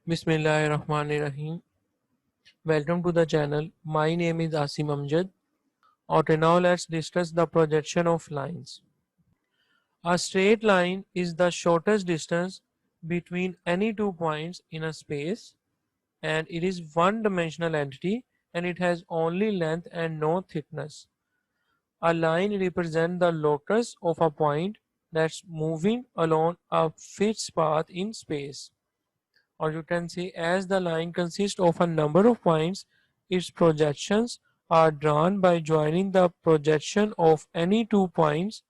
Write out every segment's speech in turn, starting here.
Bismillahirrahmanirrahim. Welcome to the channel. My name is Asim Amjad. Okay, now let's discuss the projection of lines. A straight line is the shortest distance between any 2 points in a space, and it is one-dimensional entity, and it has only length and no thickness. A line represents the locus of a point that's moving along a fixed path in space. Or you can say, as the line consists of a number of points, its projections are drawn by joining the projection of any 2 points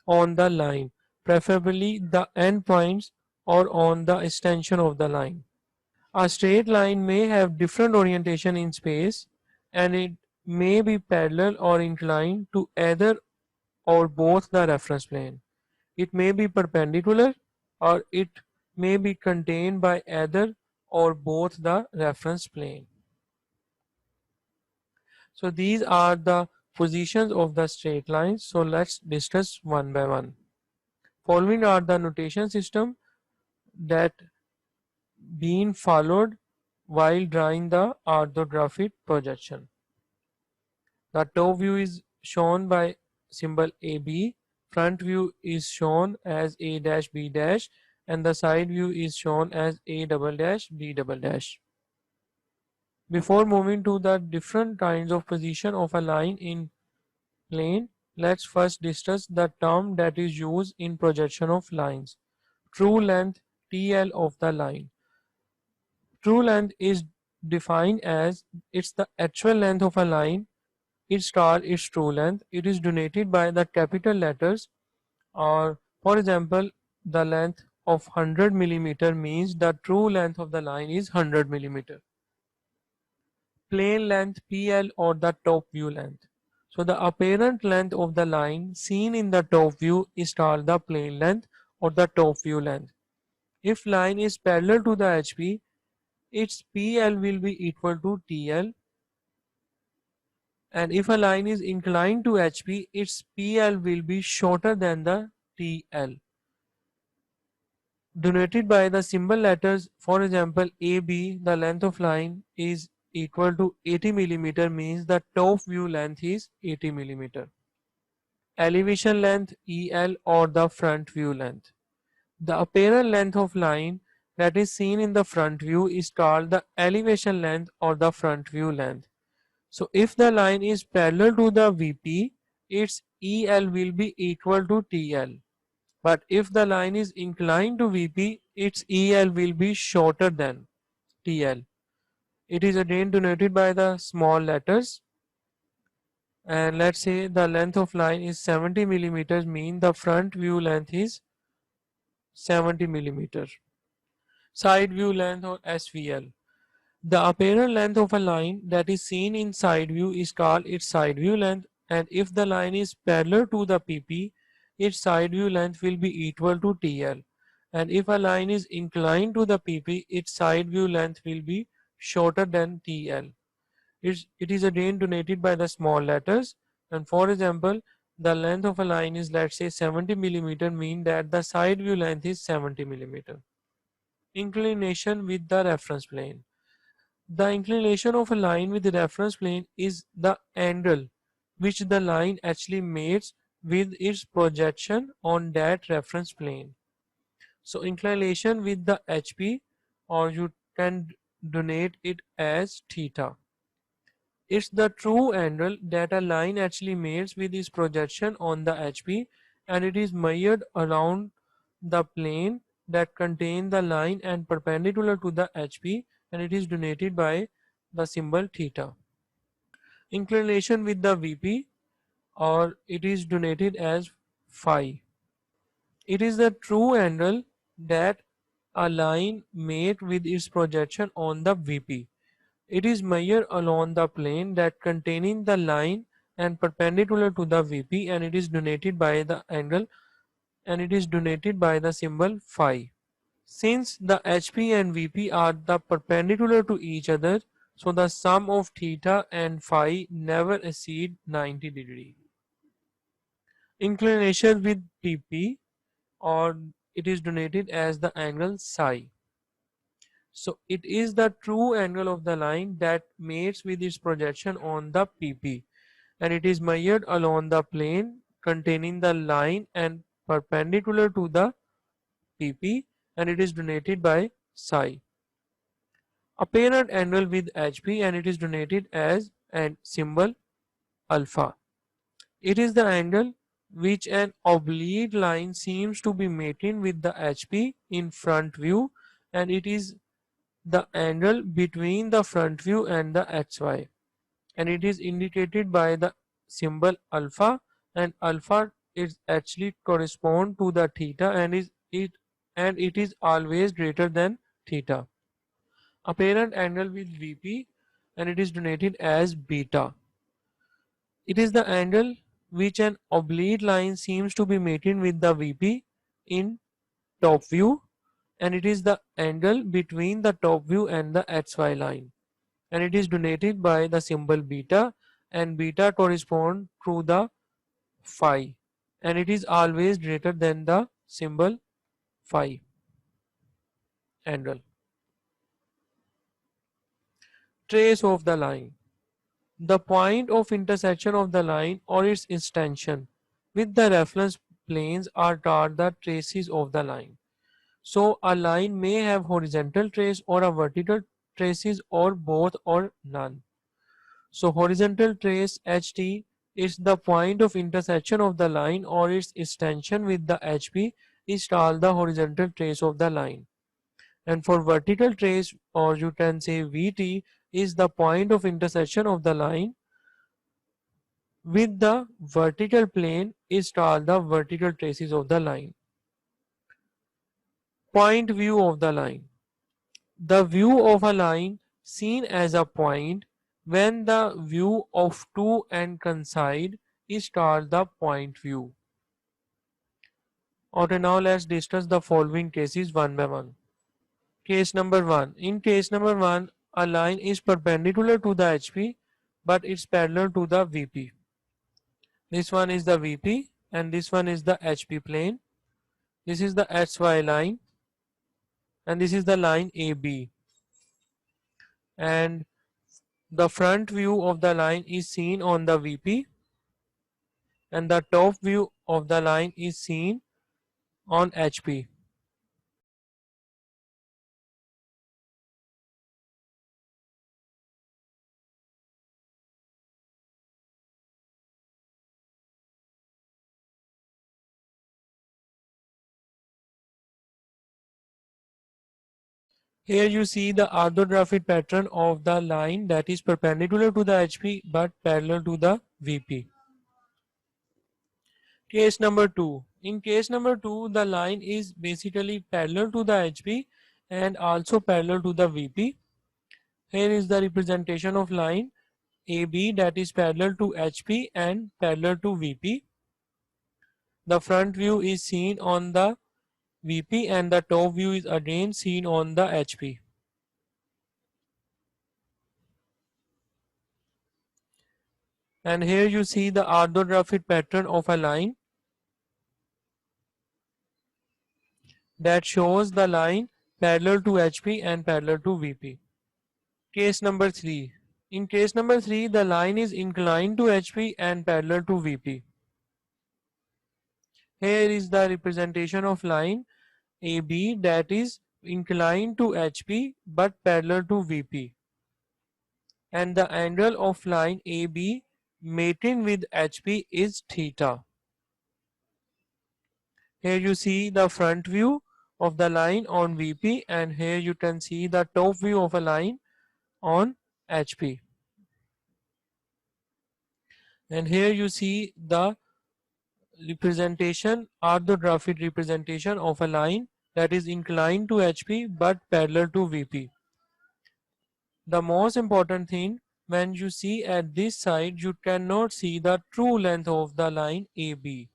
on the line, preferably the endpoints or on the extension of the line. A straight line may have different orientation in space, and it may be parallel or inclined to either or both the reference plane. It may be perpendicular, or it may be contained by either or both the reference plane. So these are the positions of the straight lines. So let's discuss one by one. Following are the notation system that being followed while drawing the orthographic projection. The top view is shown by symbol AB, front view is shown as A dash B dash, and the side view is shown as A double dash B double dash. Before moving to the different kinds of position of a line in plane, let's first discuss the term that is used in projection of lines. True length TL of the line. True length is defined as it's the actual length of a line. Its star is true length. It is denoted by the capital letters, or for example, the length of 100 millimeter means the true length of the line is 100 millimeter. Plane length PL, or the top view length. So the apparent length of the line seen in the top view is called the plane length or the top view length. If line is parallel to the HP, its PL will be equal to TL, and if a line is inclined to HP, its PL will be shorter than the TL. Denoted by the symbol letters, for example AB, the length of line is equal to 80 millimeter means the top view length is 80 millimeter. Elevation length EL, or the front view length. The apparent length of line that is seen in the front view is called the elevation length or the front view length. So if the line is parallel to the VP, its EL will be equal to TL. But if the line is inclined to VP, its EL will be shorter than TL. It is again denoted by the small letters. And let's say the length of line is 70 millimeters, mean the front view length is 70 millimeter. Side view length, or SVL. The apparent length of a line that is seen in side view is called its side view length, and if the line is parallel to the PP, its side view length will be equal to TL. And if a line is inclined to the PP, its side view length will be shorter than TL. It is again denoted by the small letters, and for example, the length of a line is, let's say, 70 millimeter, mean that the side view length is 70 millimeter. Inclination with the reference plane. The inclination of a line with the reference plane is the angle which the line actually makes with its projection on that reference plane. So inclination with the HP, or you can denote it as theta. It's the true angle that a line actually makes with its projection on the HP, and it is measured around the plane that contains the line and perpendicular to the HP, and it is denoted by the symbol theta. Inclination with the VP, or it is denoted as phi. It is the true angle that a line made with its projection on the VP. It is measured along the plane that containing the line and perpendicular to the VP, and it is denoted by the angle, and it is denoted by the symbol phi. Since the HP and VP are the perpendicular to each other, so the sum of theta and phi never exceed 90 degree. Inclination with PP, or it is denoted as the angle psi. So it is the true angle of the line that mates with its projection on the PP, and it is measured along the plane containing the line and perpendicular to the PP, and it is denoted by psi. Apparent angle with HP, and it is denoted as and symbol alpha. It is the angle which an oblique line seems to be mating with the HP in front view, and it is the angle between the front view and the HY, and it is indicated by the symbol alpha, and alpha is actually correspond to the theta, and it is always greater than theta. Apparent angle with VP, and it is denoted as beta. It is the angle which an oblique line seems to be mating with the VP in top view, and it is the angle between the top view and the XY line, and it is denoted by the symbol beta, and beta correspond to the phi, and it is always greater than the symbol phi angle. Trace of the line. The point of intersection of the line or its extension with the reference planes are called the traces of the line. So a line may have horizontal trace or a vertical traces or both or none. So horizontal trace HT is the point of intersection of the line or its extension with the HP is called the horizontal trace of the line. And for vertical trace, or you can say VT, is the point of intersection of the line with the vertical plane is called the vertical traces of the line. Point view of the line. The view of a line seen as a point when the view of two and coincide is called the point view. Okay, now let's discuss the following cases one by one. Case number 1. In case number 1, a line is perpendicular to the HP but it's parallel to the VP. This one is the VP and this one is the HP plane. This is the HY line and this is the line AB. And the front view of the line is seen on the VP and the top view of the line is seen on HP. Here you see the orthographic pattern of the line that is perpendicular to the HP but parallel to the VP. Case number 2. In case number 2, the line is basically parallel to the HP and also parallel to the VP. Here is the representation of line AB that is parallel to HP and parallel to VP. The front view is seen on the VP and the top view is again seen on the HP. And here you see the orthographic pattern of a line that shows the line parallel to HP and parallel to VP. Case number 3. In case number 3, the line is inclined to HP and parallel to VP. Here is the representation of line AB that is inclined to HP but parallel to VP. And the angle of line AB mating with HP is theta. Here you see the front view of the line on VP and here you can see the top view of a line on HP. And here you see the representation, orthographic representation of a line that is inclined to HP but parallel to VP. The most important thing, when you see at this side, you cannot see the true length of the line AB.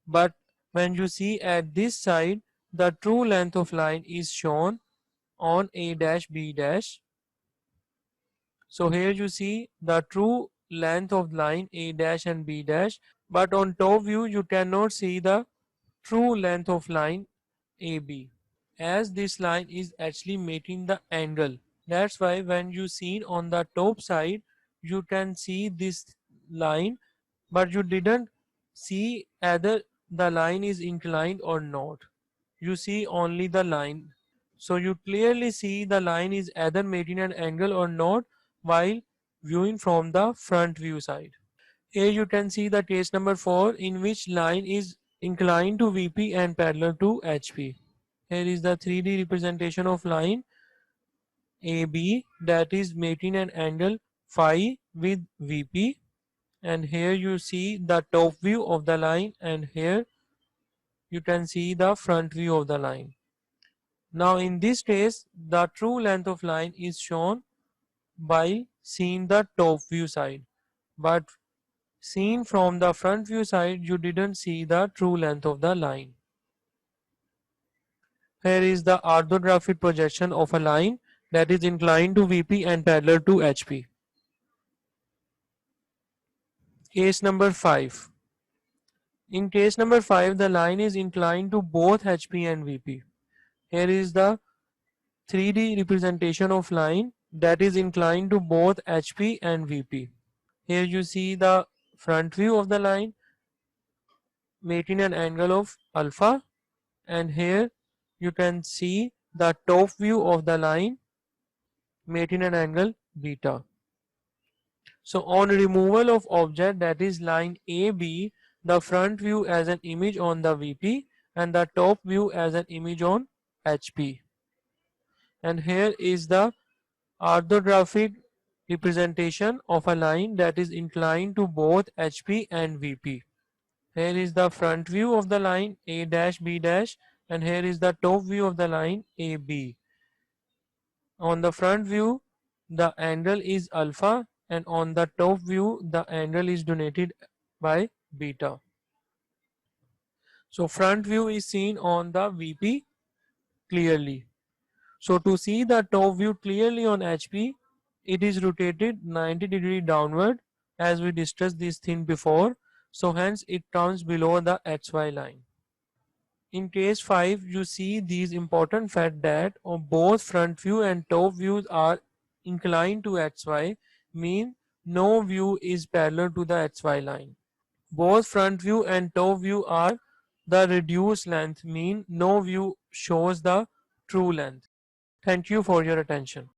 But when you see at this side, the true length of line is shown on A dash B dash. So here you see the true length of line A dash and B dash, but on top view you cannot see the true length of line AB. as this line is actually making the angle. That's why when you see on the top side, you can see this line, but you didn't see either the line is inclined or not. You see only the line. So you clearly see the line is either making an angle or not while viewing from the front view side. Here you can see the case number 4 in which line is inclined to VP and parallel to HP. Here is the 3D representation of line AB that is making an angle phi with VP, and here you see the top view of the line, and here you can see the front view of the line. Now in this case the true length of line is shown by seeing the top view side, but seen from the front view side you didn't see the true length of the line. Here is the orthographic projection of a line that is inclined to VP and parallel to HP. Case number 5. In case number 5, the line is inclined to both HP and VP. Here is the 3D representation of line that is inclined to both HP and VP. Here you see the front view of the line making an angle of alpha, and here you can see the top view of the line making an angle beta. So on removal of object, that is line AB, the front view as an image on the VP and the top view as an image on HP. And here is the orthographic representation of a line that is inclined to both HP and VP. Here is the front view of the line A dash B dash, and here is the top view of the line AB. On the front view the angle is alpha, and on the top view the angle is denoted by beta. So front view is seen on the VP clearly. So to see the top view clearly on HP, it is rotated 90° downward, as we discussed this thing before. So hence it comes below the XY line. In case 5, you see these important fact that both front view and top views are inclined to XY, mean no view is parallel to the XY line. Both front view and top view are the reduced length, mean no view shows the true length. Thank you for your attention.